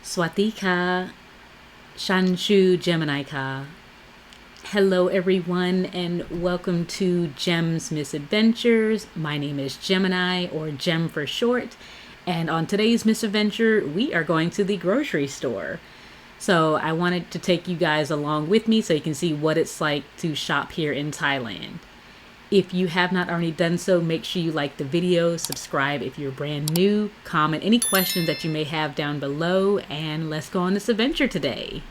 Swatika, Shanshu Gemini ka. Hello, everyone, and welcome to Gems Misadventures. My name is Gemini, or Gem for short, and on today's misadventure, we are going to the grocery store. So, I wanted to take you guys along with me so you can see what it's like to shop here in Thailand. If you have not already done so, make sure you like the video, subscribe if you're brand new, comment any questions that you may have down below, and let's go on this adventure today.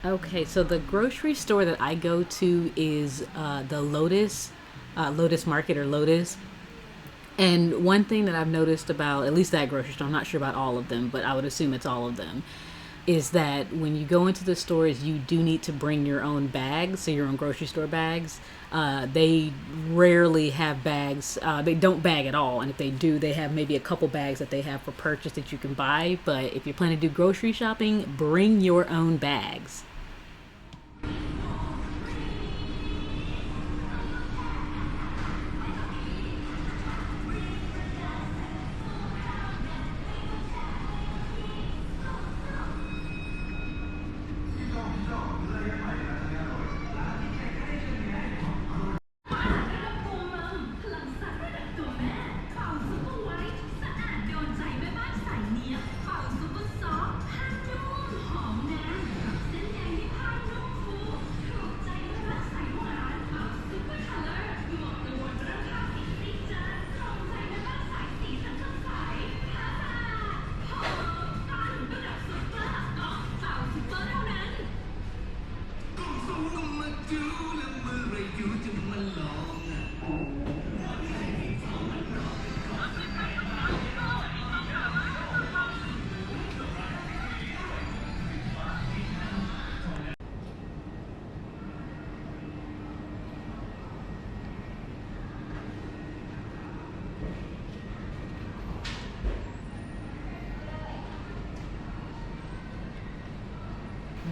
Okay, so the grocery store that I go to is the Lotus Market or Lotus. And one thing that I've noticed about at least that grocery store, I'm not sure about all of them, but I would assume it's all of them, is that when you go into the stores, you do need to bring your own bags, so your own grocery store bags. They rarely have bags. They don't bag at all, and if they do, they have maybe a couple bags that they have for purchase that you can buy. But if you're planning to do grocery shopping, bring your own bags.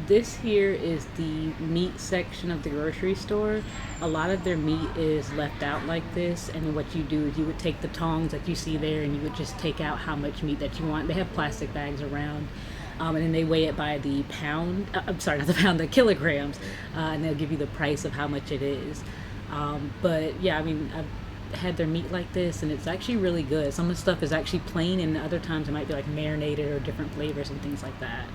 This here is the meat section of the grocery store. A lot of their meat is left out like this, and what you do is you would take the tongs that you see there and you would just take out how much meat that you want. They have plastic bags around, and then they weigh it by the pound. I'm sorry, not the pound, the kilograms, and they'll give you the price of how much it is. But yeah, I mean, I've had their meat like this, and it's actually really good. Some of the stuff is actually plain, and other times it might be like marinated or different flavors and things like that.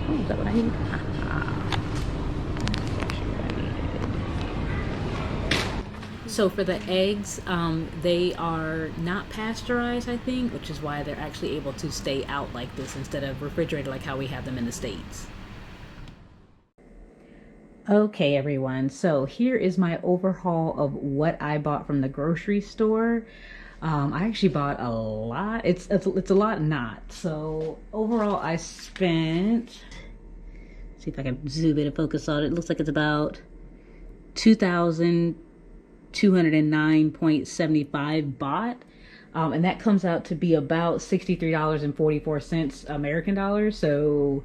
Oh, is that what I need? So for the eggs, they are not pasteurized, I think, which is why they're actually able to stay out like this instead of refrigerated like how we have them in the States. Okay, everyone. So here is my overhaul of what I bought from the grocery store. I actually bought a lot. It's a lot not. So overall, I spent. See if I can zoom in and focus on it. It looks like it's about 2,209.75 baht. And that comes out to be about $63.44 American dollars. So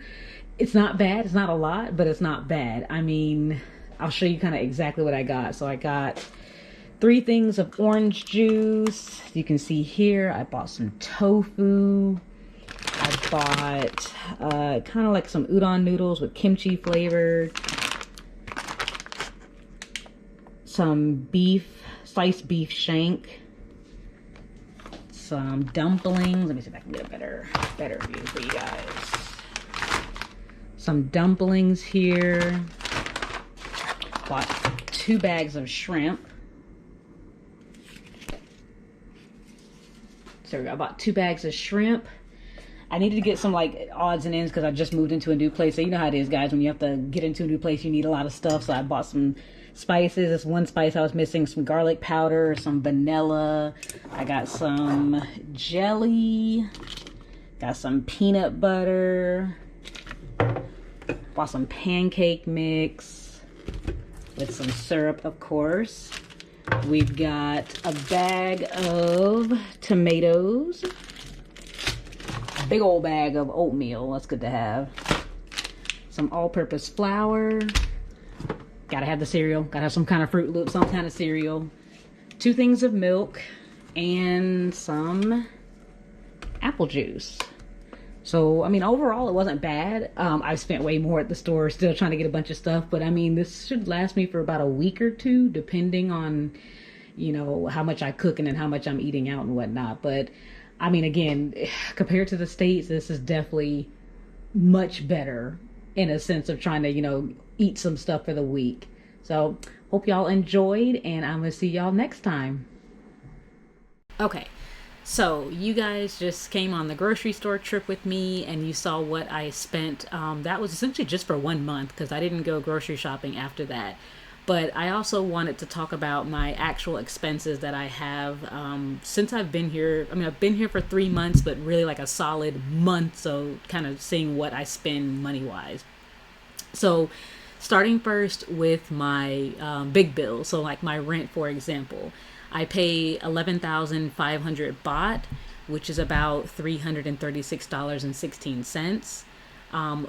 it's not bad. It's not a lot, but it's not bad. I mean, I'll show you kind of exactly what I got. So I got 3 things of orange juice. You can see here, I bought some tofu. I bought kind of like some udon noodles with kimchi flavored. Some beef, sliced beef shank. Some dumplings. Let me see if I can get a better view for you guys. Some dumplings here. Bought 2 bags of shrimp. So I bought 2 bags of shrimp. I needed to get some like odds and ends because I just moved into a new place. So you know how it is, guys. When you have to get into a new place, you need a lot of stuff. So I bought some spices. There's one spice I was missing, some garlic powder, some vanilla. I got some jelly. Got some peanut butter. Bought some pancake mix with some syrup, of course. We've got a bag of tomatoes. A big old bag of oatmeal. That's good to have. Some all-purpose flour. Gotta have the cereal. Gotta have some kind of Fruit Loop, some kind of cereal. 2 things of milk. And some apple juice. So, I mean, overall, it wasn't bad. I spent way more at the store still trying to get a bunch of stuff. But, I mean, this should last me for about a week or 2, depending on, you know, how much I cook and then how much I'm eating out and whatnot. But, I mean, again, compared to the States, this is definitely much better in a sense of trying to, you know, eat some stuff for the week. So, hope y'all enjoyed, and I'm going to see y'all next time. Okay. So you guys just came on the grocery store trip with me and you saw what I spent. That was essentially just for 1 month because I didn't go grocery shopping after that. But I also wanted to talk about my actual expenses that I have since I've been here. I mean, I've been here for 3 months, but really like a solid month. So kind of seeing what I spend money-wise. So starting first with my big bills. So like my rent, for example. I pay 11,500 baht, which is about $336.16.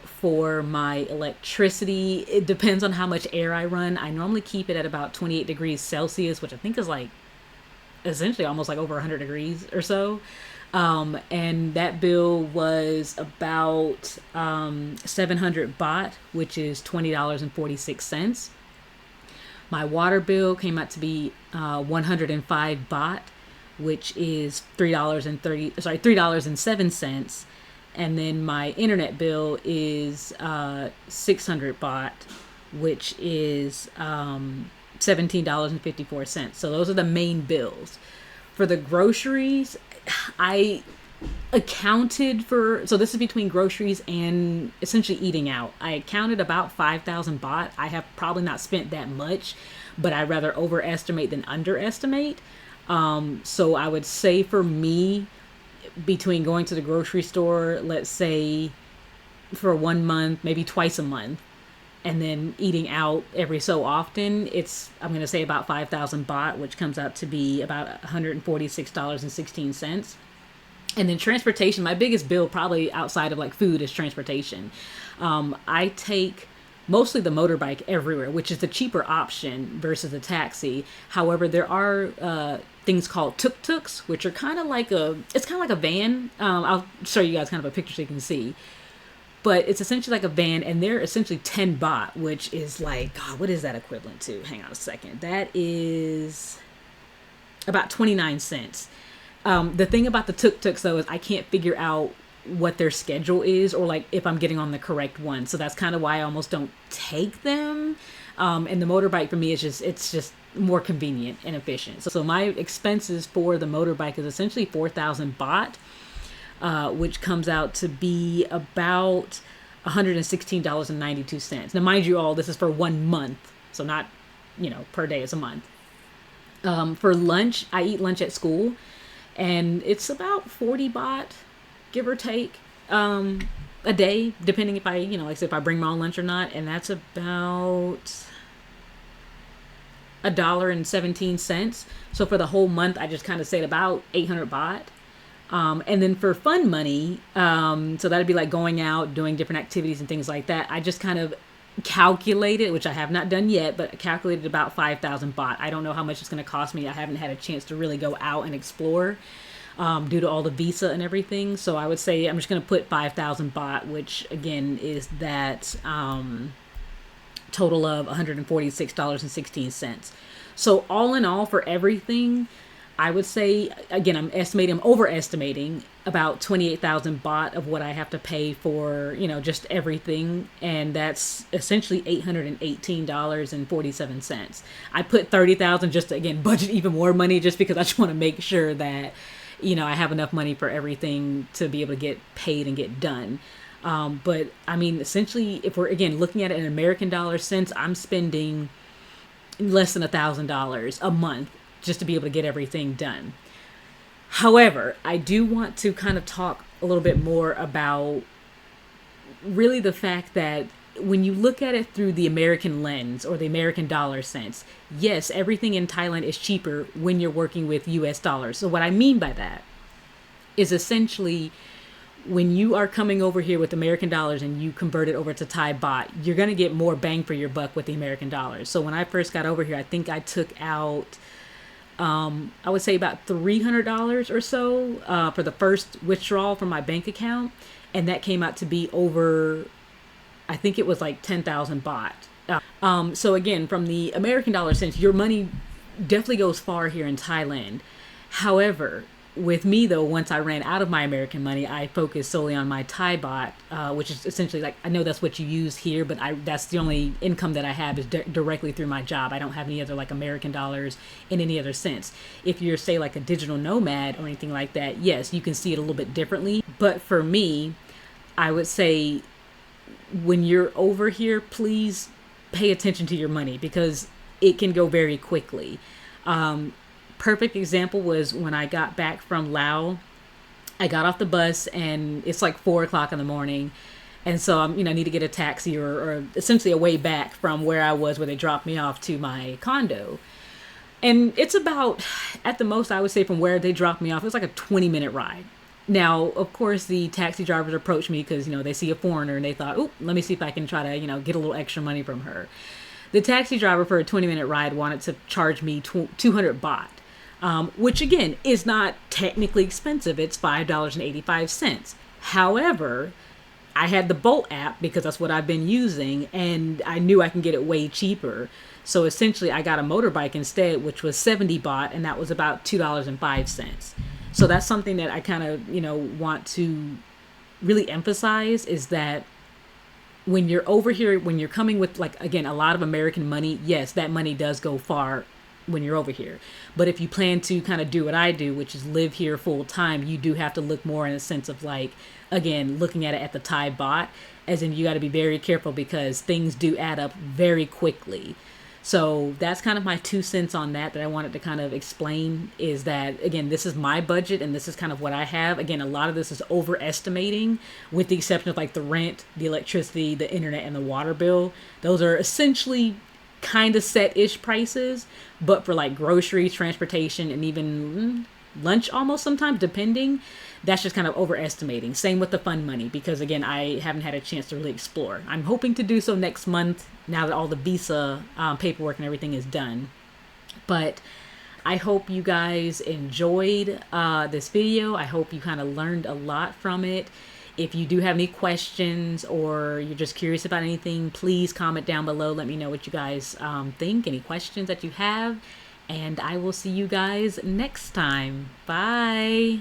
For my electricity, it depends on how much air I run. I normally keep it at about 28 degrees Celsius, which I think is like essentially almost like over 100 degrees or so. And that bill was about 700 baht, which is $20.46. My water bill came out to be 105 baht, which is $3.07. And then my internet bill is 600 baht, which is $17.54. So those are the main bills. For the groceries, I accounted for, so this is between groceries and essentially eating out. I accounted about 5,000 baht. I have probably not spent that much, but I'd rather overestimate than underestimate. So I would say for me, between going to the grocery store, let's say for 1 month, maybe twice a month, and then eating out every so often, I'm going to say about 5,000 baht, which comes out to be about $146.16. And then transportation, my biggest bill probably outside of like food is transportation. I take mostly the motorbike everywhere, which is the cheaper option versus the taxi. However, there are things called tuk-tuks, which are kind of like a van. I'll show you guys kind of a picture so you can see. But it's essentially like a van, and they're essentially 10 baht, which is like, God, what is that equivalent to? Hang on a second. That is about 29 cents. The thing about the tuk-tuks, though, is I can't figure out what their schedule is, or like if I'm getting on the correct one. So that's kind of why I almost don't take them. And the motorbike for me is it's just more convenient and efficient. So my expenses for the motorbike is essentially 4,000 baht, which comes out to be about $116.92. Now, mind you, all this is for 1 month, so not, per day, it's a month. For lunch, I eat lunch at school, and it's about 40 baht, give or take, a day, depending if I, like I said, if I bring my own lunch or not, and that's about $1.17. So for the whole month, I just kind of saved about 800 baht. And then for fun money, so that'd be like going out, doing different activities and things like that. I just kind of calculated, which I have not done yet, but calculated about 5,000 baht. I don't know how much it's going to cost me. I haven't had a chance to really go out and explore, due to all the visa and everything. So I would say I'm just going to put 5,000 baht, which again is that, total of $146.16. So all in all, for everything, I would say, again, I'm overestimating about 28,000 baht of what I have to pay for, just everything. And that's essentially $818.47. I put 30,000 just to, again, budget even more money, just because I just want to make sure that, I have enough money for everything to be able to get paid and get done. But I mean, essentially, if we're, again, looking at it in American dollar sense, I'm spending less than $1,000 a month just to be able to get everything done. However, I do want to kind of talk a little bit more about really the fact that when you look at it through the American lens or the American dollar sense, yes, everything in Thailand is cheaper when you're working with US dollars. So what I mean by that is essentially, when you are coming over here with American dollars and you convert it over to Thai baht, you're going to get more bang for your buck with the American dollars. So when I first got over here, I think I took out, I would say about $300 or so, for the first withdrawal from my bank account. And that came out to be over, I think it was like 10,000 baht. So again, from the American dollar sense, your money definitely goes far here in Thailand. However, with me though, once I ran out of my American money, I focused solely on my Thai baht, which is essentially, like, I know that's what you use here, but that's the only income that I have is directly through my job. I don't have any other like American dollars in any other sense. If you're, say, like a digital nomad or anything like that, yes, you can see it a little bit differently. But for me, I would say when you're over here, please pay attention to your money, because it can go very quickly. Perfect example was when I got back from Laos. I got off the bus and it's like 4 o'clock in the morning. And so I need to get a taxi or essentially a way back from where I was, where they dropped me off, to my condo. And it's about, at the most, I would say, from where they dropped me off, it was like a 20-minute ride. Now, of course, the taxi drivers approached me because, they see a foreigner and they thought, oh, let me see if I can try to, get a little extra money from her. The taxi driver for a 20-minute ride wanted to charge me 200 baht. Which again is not technically expensive. It's $5.85. However, I had the Bolt app because that's what I've been using, and I knew I can get it way cheaper. So essentially I got a motorbike instead, which was 70 baht, and that was about $2.05. So that's something that I kind of, want to really emphasize, is that when you're over here, when you're coming with, like, again, a lot of American money, yes, that money does go far when you're over here. But if you plan to kind of do what I do, which is live here full time, you do have to look more in a sense of, like, again, looking at it at the Thai baht, as in you got to be very careful because things do add up very quickly. So that's kind of my 2 cents on that I wanted to kind of explain, is that, again, this is my budget and this is kind of what I have. Again, a lot of this is overestimating, with the exception of like the rent, the electricity, the internet, and the water bill. Those are essentially kind of set-ish prices, but for like groceries, transportation, and even lunch almost sometimes, depending, that's just kind of overestimating. Same with the fun money, because again, I haven't had a chance to really explore. I'm hoping to do so next month, now that all the visa paperwork and everything is done. But I hope you guys enjoyed this video. I hope you kind of learned a lot from it. If you do have any questions or you're just curious about anything, please comment down below. Let me know what you guys think, any questions that you have. And I will see you guys next time. Bye.